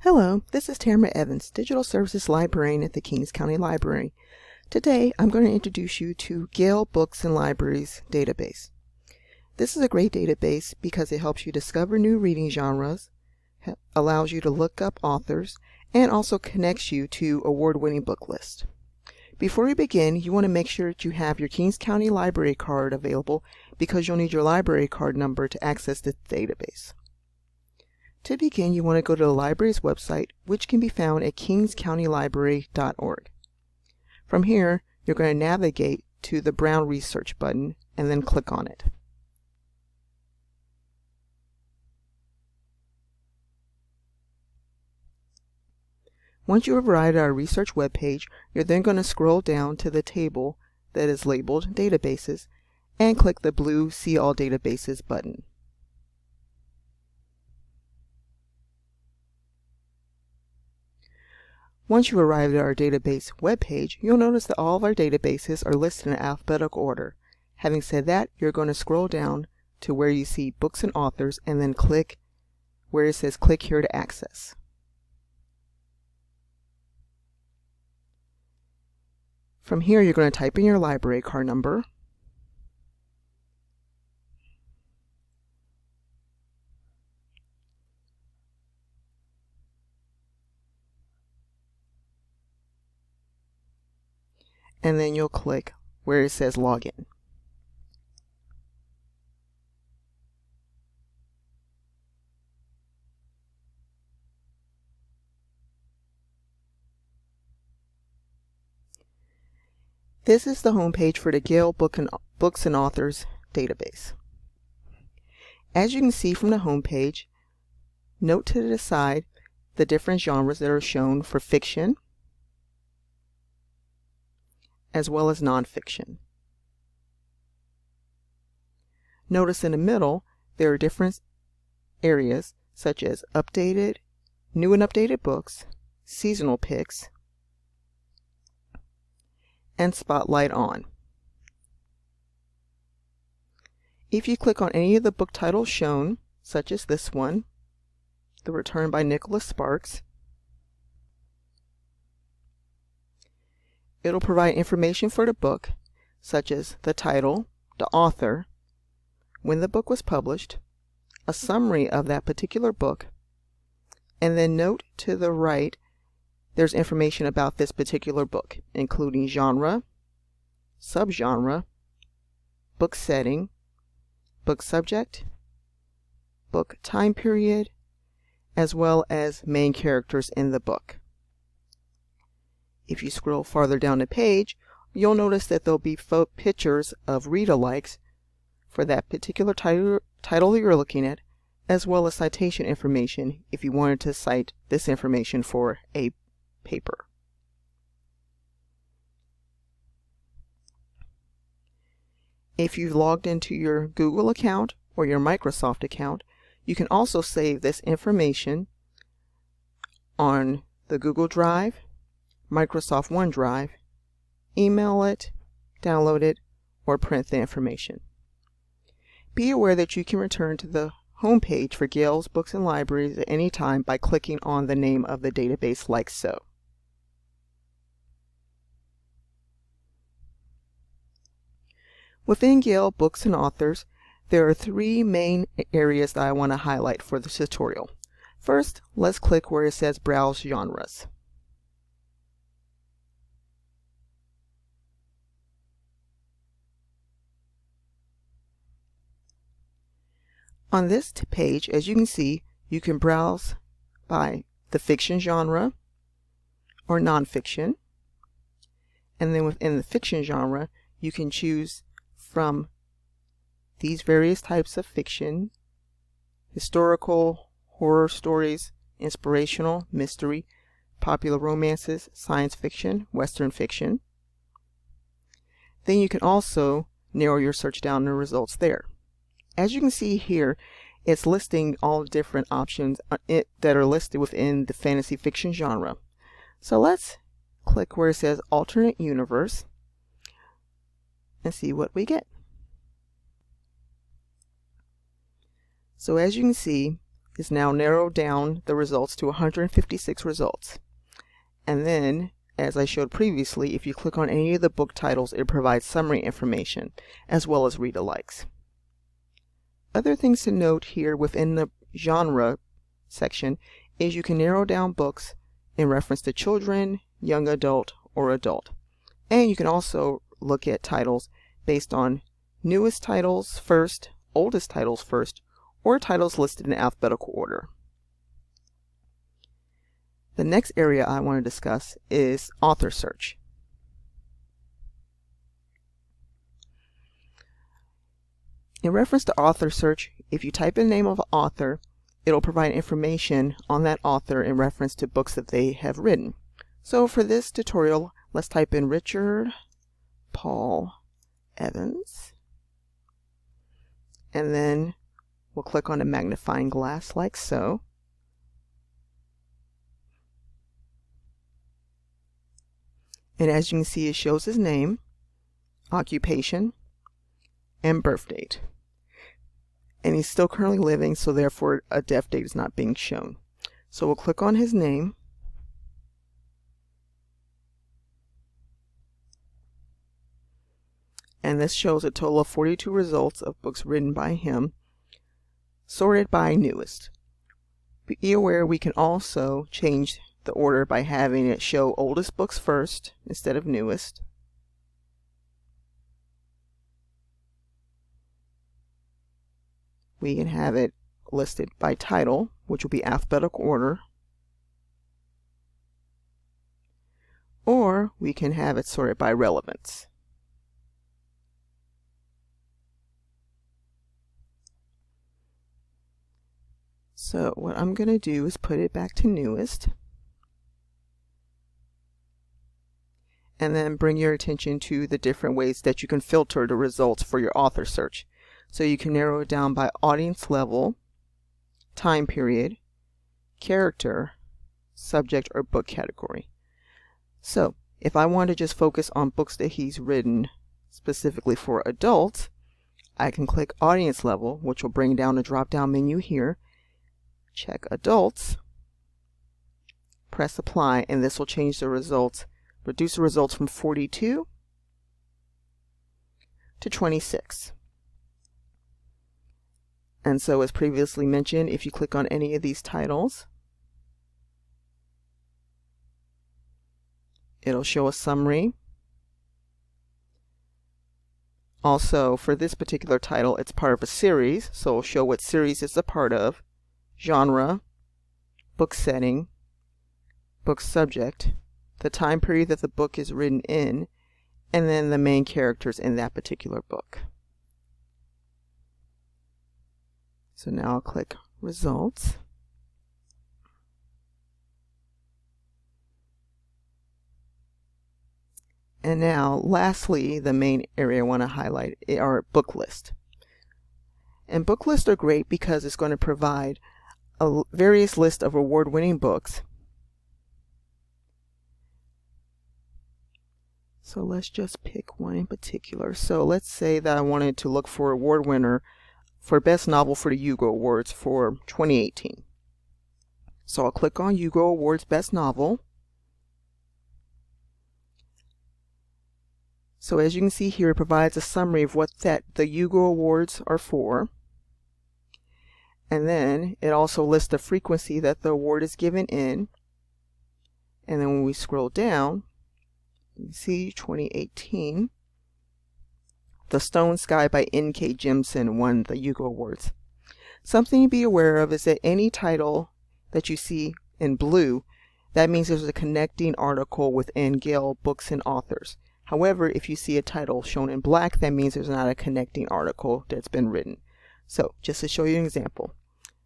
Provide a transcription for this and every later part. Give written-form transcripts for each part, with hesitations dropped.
Hello, this is Tamara Evans, Digital Services Librarian at the Kings County Library. Today, I'm going to introduce you to Gale Books and Libraries database. This is a great database because it helps you discover new reading genres, allows you to look up authors, and also connects you to award-winning book lists. Before we begin, you want to make sure that you have your Kings County Library card available because you'll need your library card number to access this database. To begin, you want to go to the library's website, which can be found at kingscountylibrary.org. From here, you're going to navigate to the brown Research button and then click on it. Once you have arrived at our research webpage, you're then going to scroll down to the table that is labeled Databases and click the blue See All Databases button. Once you arrive at our database webpage, you'll notice that all of our databases are listed in alphabetical order. Having said that, you're going to scroll down to where you see Books and Authors and then click where it says Click here to access. From here, you're going to type in your library card number. And then you'll click where it says Login. This is the home page for the Gale Books and Authors database. As you can see from the home page, note to the side the different genres that are shown for fiction, as well as nonfiction. Notice in the middle there are different areas such as updated, new and updated books, seasonal picks, and spotlight on. If you click on any of the book titles shown, such as this one, The Return by Nicholas Sparks, it'll provide information for the book, such as the title, the author, when the book was published, a summary of that particular book, and then note to the right there's information about this particular book, including genre, subgenre, book setting, book subject, book time period, as well as main characters in the book. If you scroll farther down the page, you'll notice that there'll be pictures of read-alikes for that particular title that you're looking at, as well as citation information if you wanted to cite this information for a paper. If you've logged into your Google account or your Microsoft account, you can also save this information on the Google Drive, Microsoft OneDrive, email it, download it, or print the information. Be aware that you can return to the home page for Gale's Books and Libraries at any time by clicking on the name of the database like so. Within Gale Books and Authors, there are three main areas that I want to highlight for this tutorial. First, let's click where it says Browse Genres. On this page, as you can see, you can browse by the fiction genre or nonfiction, and then within the fiction genre, you can choose from these various types of fiction: historical, horror stories, inspirational, mystery, popular romances, science fiction, Western fiction. Then you can also narrow your search down the results there. As you can see here, it's listing all the different options that are listed within the fantasy fiction genre. So let's click where it says Alternate Universe and see what we get. So as you can see, is now narrowed down the results to 156 results. And then, as I showed previously, if you click on any of the book titles, it provides summary information as well as read-alikes. Other things to note here within the genre section is you can narrow down books in reference to children, young adult, or adult. And you can also look at titles based on newest titles first, oldest titles first, or titles listed in alphabetical order. The next area I want to discuss is author search. In reference to author search, if you type in the name of an author, it'll provide information on that author in reference to books that they have written. So for this tutorial, let's type in Richard Paul Evans, and then we'll click on a magnifying glass like so. And as you can see, it shows his name, occupation, and birth date. And he's still currently living, so therefore a death date is not being shown. So we'll click on his name. And this shows a total of 42 results of books written by him, sorted by newest. Be aware we can also change the order by having it show oldest books first instead of newest. We can have it listed by title, which will be alphabetical order, or we can have it sorted by relevance. So what I'm going to do is put it back to newest, and then bring your attention to the different ways that you can filter the results for your author search. So you can narrow it down by audience level, time period, character, subject, or book category. So if I want to just focus on books that he's written specifically for adults, I can click audience level, which will bring down a drop-down menu here, check adults, press apply, and this will change the results, reduce the results from 42 to 26. And so as previously mentioned, if you click on any of these titles, it'll show a summary. Also, for this particular title, it's part of a series, so it'll show what series it's a part of, genre, book setting, book subject, the time period that the book is written in, and then the main characters in that particular book. So now I'll click results. And now, lastly, the main area I want to highlight are book lists. And book lists are great because it's going to provide a various list of award-winning books. So let's just pick one in particular. So let's say that I wanted to look for award winner for Best Novel for the Hugo Awards for 2018. So I'll click on Hugo Awards Best Novel. So as you can see here, it provides a summary of what the Hugo Awards are for. And then it also lists the frequency that the award is given in. And then when we scroll down, you can see 2018, The Stone Sky by N.K. Jemisin won the Hugo Awards. Something to be aware of is that any title that you see in blue, that means there's a connecting article within Gale Books and Authors. However, if you see a title shown in black, that means there's not a connecting article that's been written. So, just to show you an example,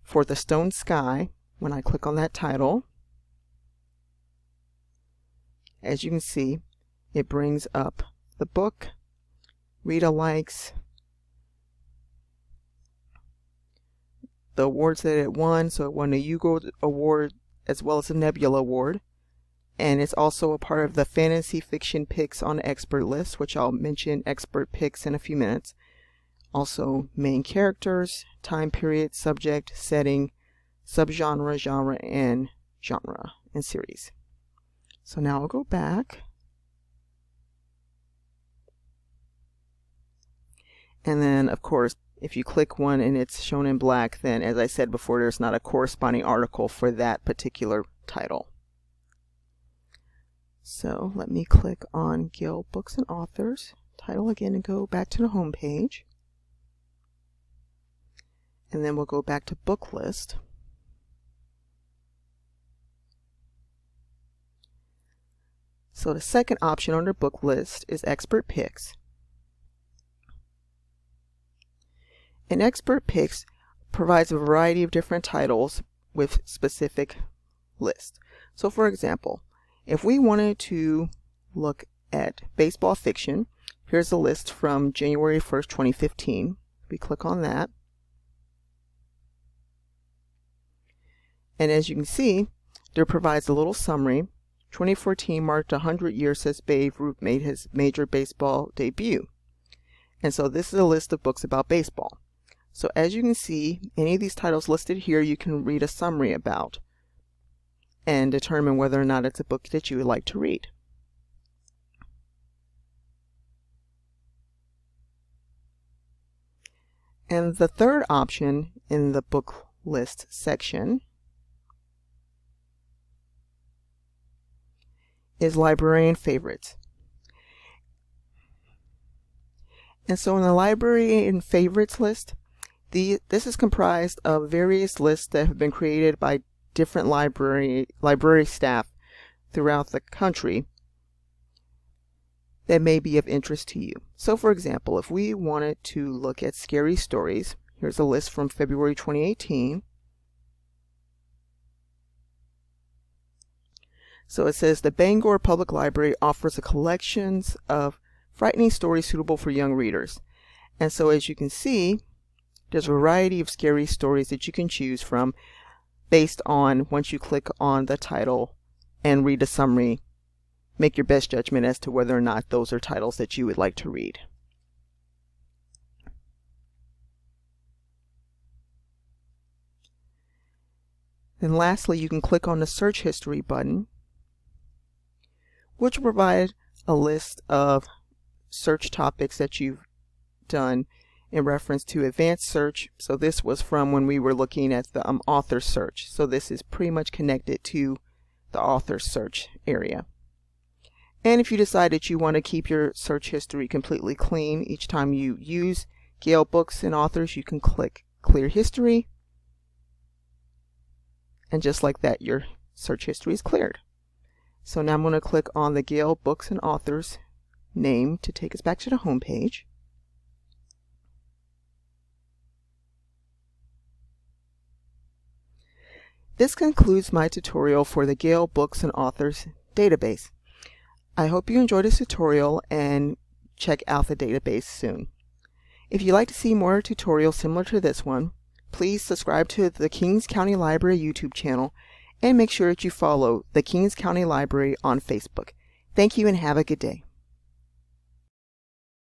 for The Stone Sky, when I click on that title, as you can see, it brings up the book, read-alikes, the awards that it won. So it won a Hugo Award as well as a Nebula Award. And it's also a part of the Fantasy Fiction Picks on Expert list, which I'll mention expert picks in a few minutes. Also, main characters, time period, subject, setting, subgenre, genre, and genre, and series. So now I'll go back. And then, of course, if you click one and it's shown in black, then as I said before, there's not a corresponding article for that particular title. So let me click on Gale Books and Authors title again and go back to the home page. And then we'll go back to book list. So the second option under book list is expert picks. And expert picks provides a variety of different titles with specific lists. So for example, if we wanted to look at baseball fiction, here's a list from January 1st, 2015. We click on that. And as you can see, there provides a little summary. 2014 marked 100 years since Babe Ruth made his major baseball debut. And so this is a list of books about baseball. So as you can see, any of these titles listed here you can read a summary about and determine whether or not it's a book that you would like to read. And the third option in the book list section is Librarian Favorites. And so in the Librarian Favorites list, this is comprised of various lists that have been created by different library staff throughout the country that may be of interest to you. So for example, if we wanted to look at scary stories, here's a list from February 2018. So it says the Bangor Public Library offers a collection of frightening stories suitable for young readers. And so as you can see, there's a variety of scary stories that you can choose from based on, once you click on the title and read the summary, make your best judgment as to whether or not those are titles that you would like to read. Then lastly, you can click on the search history button, which will provide a list of search topics that you've done in reference to advanced search. So this was from when we were looking at the author search. So this is pretty much connected to the author search area. And if you decide that you want to keep your search history completely clean each time you use Gale Books and Authors, you can click Clear History. And just like that, your search history is cleared. So now I'm going to click on the Gale Books and Authors name to take us back to the home page. This concludes my tutorial for the Gale Books and Authors database. I hope you enjoyed this tutorial and check out the database soon. If you'd like to see more tutorials similar to this one, please subscribe to the Kings County Library YouTube channel and make sure that you follow the Kings County Library on Facebook. Thank you and have a good day.